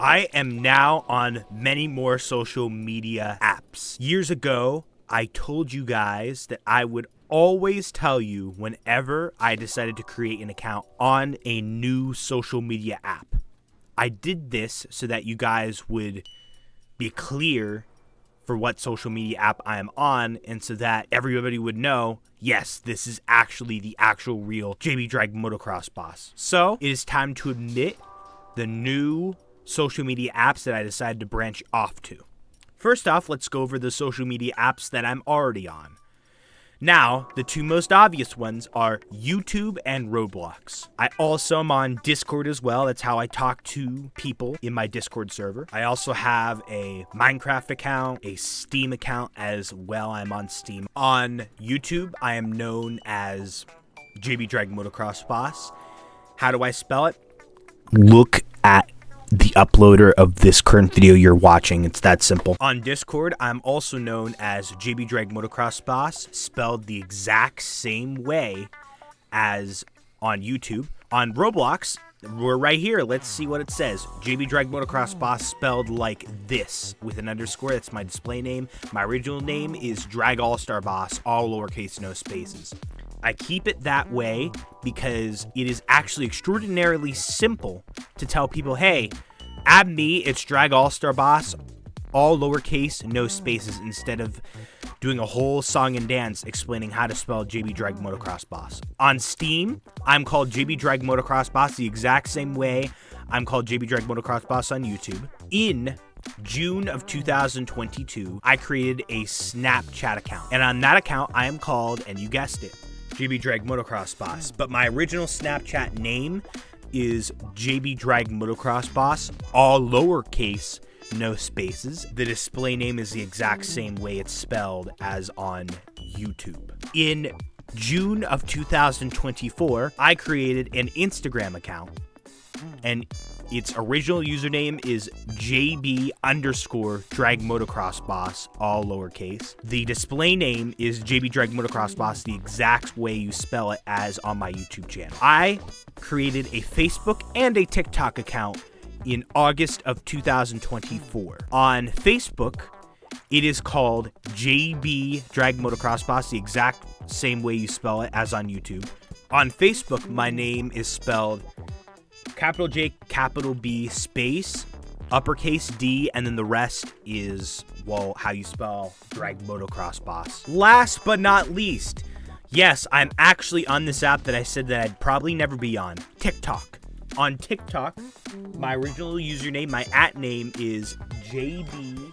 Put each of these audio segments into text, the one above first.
I am now on many more social media apps. Years ago, I told you guys that I would always tell you whenever I decided to create an account on a new social media app. I did this so that you guys would be clear for what social media app I am on, and so that everybody would know, yes, this is actually the actual real JB Drag Motocross Boss. So it is time to admit the new social media apps that I decided to branch off to. First off, let's go over the social media apps that I'm already on. Now, the two most obvious ones are YouTube and Roblox. I also am on Discord as well. That's how I talk to people in my Discord server. I also have a Minecraft account, a Steam account as well. I'm on Steam. On YouTube, I am known as JB Drag Motocross Boss. How do I spell it? Look at the uploader of this current video you're watching. It's that simple. On Discord, I'm also known as JB Drag Motocross Boss, spelled the exact same way as on YouTube. On Roblox, we're right here. Let's see what it says. JB Drag Motocross Boss spelled like this with an underscore. That's my display name. My original name is Drag All-Star Boss, all lowercase, no spaces. I keep it that way because it is actually extraordinarily simple to tell people, hey, add me, it's Drag All-Star Boss, all lowercase, no spaces, instead of doing a whole song and dance explaining how to spell JB Drag Motocross Boss. On Steam, I'm called JB Drag Motocross Boss the exact same way I'm called JB Drag Motocross Boss on YouTube. In June of 2022, I created a Snapchat account, and on that account, I am called, and you guessed it, JB Drag Motocross Boss, but my original Snapchat name is JB Drag Motocross Boss, all lowercase, no spaces. The display name is the exact same way it's spelled as on YouTube. In June of 2024, I created an Instagram account, and its original username is JB underscore Drag Motocross Boss, all lowercase. The display name is JB Drag Motocross Boss, the exact way you spell it as on my YouTube channel. I created a Facebook and a TikTok account in August of 2024. On Facebook, it is called JB Drag Motocross Boss, the exact same way you spell it as on YouTube. On Facebook, my name is spelled capital J, capital B, space, uppercase D, and then the rest is, well, how you spell Drag Motocross Boss. Last but not least, yes, I'm actually on this app that I said that I'd probably never be on, TikTok. On TikTok, my original username, my @name is JB.Drag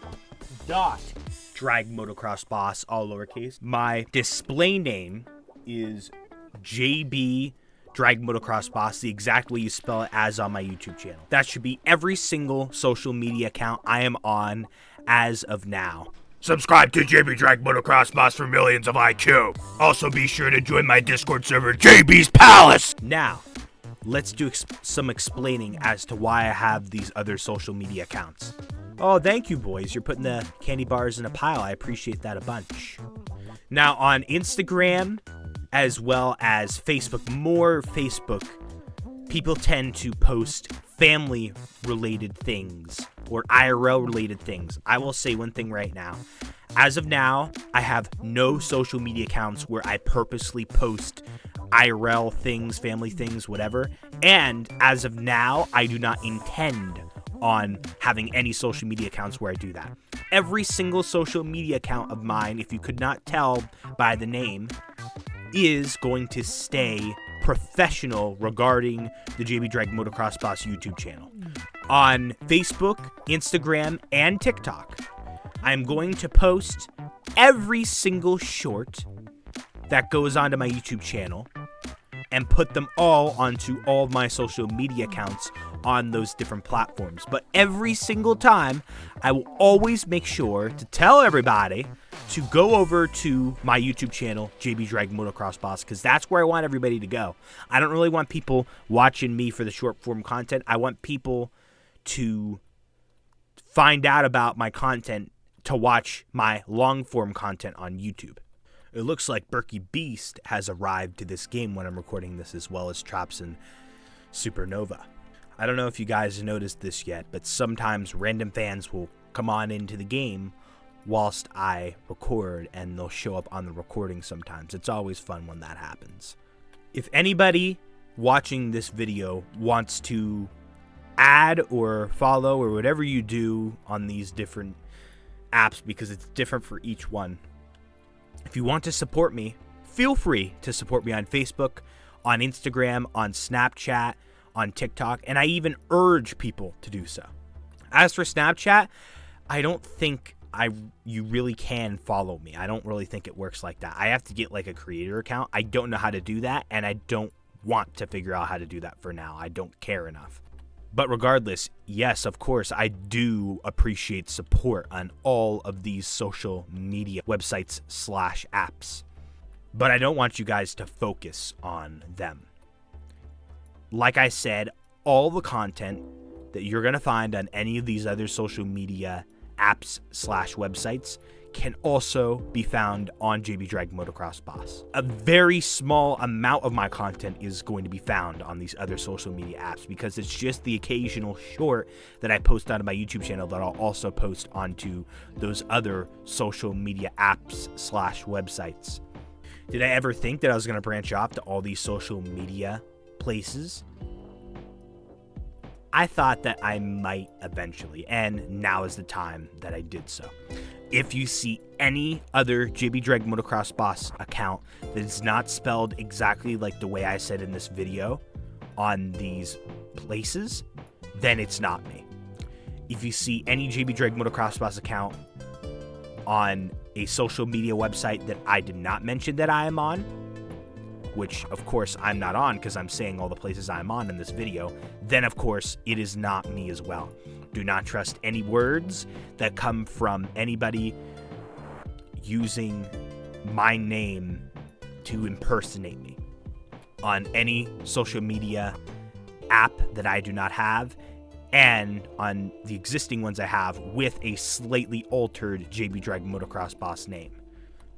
Motocross Boss, all lowercase. My display name is JB Drag Motocross Boss, the exact way you spell it as on my YouTube channel. That should be every single social media account I am on as of now. Subscribe to JB Drag Motocross Boss for millions of IQ. Also be sure to join my Discord server, JB's Palace. Now, let's do some explaining as to why I have these other social media accounts. Oh, thank you, boys. You're putting the candy bars in a pile. I appreciate that a bunch. Now, on Instagram, as well as Facebook, more Facebook, people tend to post family-related things or IRL-related things. I will say one thing right now. As of now, I have no social media accounts where I purposely post IRL things, family things, whatever. And as of now, I do not intend on having any social media accounts where I do that. Every single social media account of mine, if you could not tell by the name, is going to stay professional regarding the JB Drag Motocross Boss YouTube channel. On Facebook, Instagram, and TikTok, I'm going to post every single short that goes onto my YouTube channel and put them all onto all of my social media accounts on those different platforms. But every single time, I will always make sure to tell everybody to go over to my YouTube channel, JB Drag Motocross Boss, because that's where I want everybody to go. I don't really want people watching me for the short form content. I want people to find out about my content to watch my long form content on YouTube. It looks like Berkey Beast has arrived to this game when I'm recording this, as well as Traps and Supernova. I don't know if you guys noticed this yet, but sometimes random fans will come on into the game whilst I record, and they'll show up on the recording sometimes. It's always fun when that happens. If anybody watching this video wants to add or follow or whatever you do on these different apps, because it's different for each one, if you want to support me, feel free to support me on Facebook, on Instagram, on Snapchat, on TikTok, and I even urge people to do so. As for Snapchat, I don't think you really can follow me. I don't really think it works like that. I have to get like a creator account. I don't know how to do that, and I don't want to figure out how to do that for now. I don't care enough. But regardless, yes, of course, I do appreciate support on all of these social media websites / apps. But I don't want you guys to focus on them. Like I said, all the content that you're going to find on any of these other social media apps / websites can also be found on JB Drag Motocross Boss. A very small amount of my content is going to be found on these other social media apps, because it's just the occasional short that I post onto my YouTube channel that I'll also post onto those other social media apps / websites. Did I ever think that I was going to branch off to all these social media places? I thought that I might eventually, and now is the time that I did so. If you see any other JB Drag Motocross Boss account that is not spelled exactly like the way I said in this video on these places, then it's not me. If you see any JB Drag Motocross Boss account on a social media website that I did not mention that I am on, which of course I'm not on because I'm saying all the places I'm on in this video, then of course it is not me as well. Do not trust any words that come from anybody using my name to impersonate me on any social media app that I do not have, and on the existing ones I have with a slightly altered JB Drag Motocross Boss name.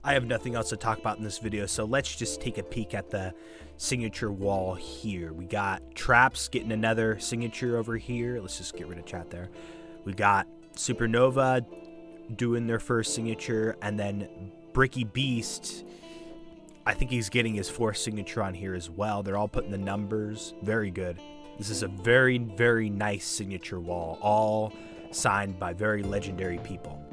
I have nothing else to talk about in this video, so let's just take a peek at the signature wall here. We got Traps getting another signature over here. Let's just get rid of chat there. We got Supernova doing their first signature, and then Bricky Beast, I think he's getting his fourth signature on here as well. They're all putting the numbers. Very good. This is a very, very nice signature wall, all signed by very legendary people.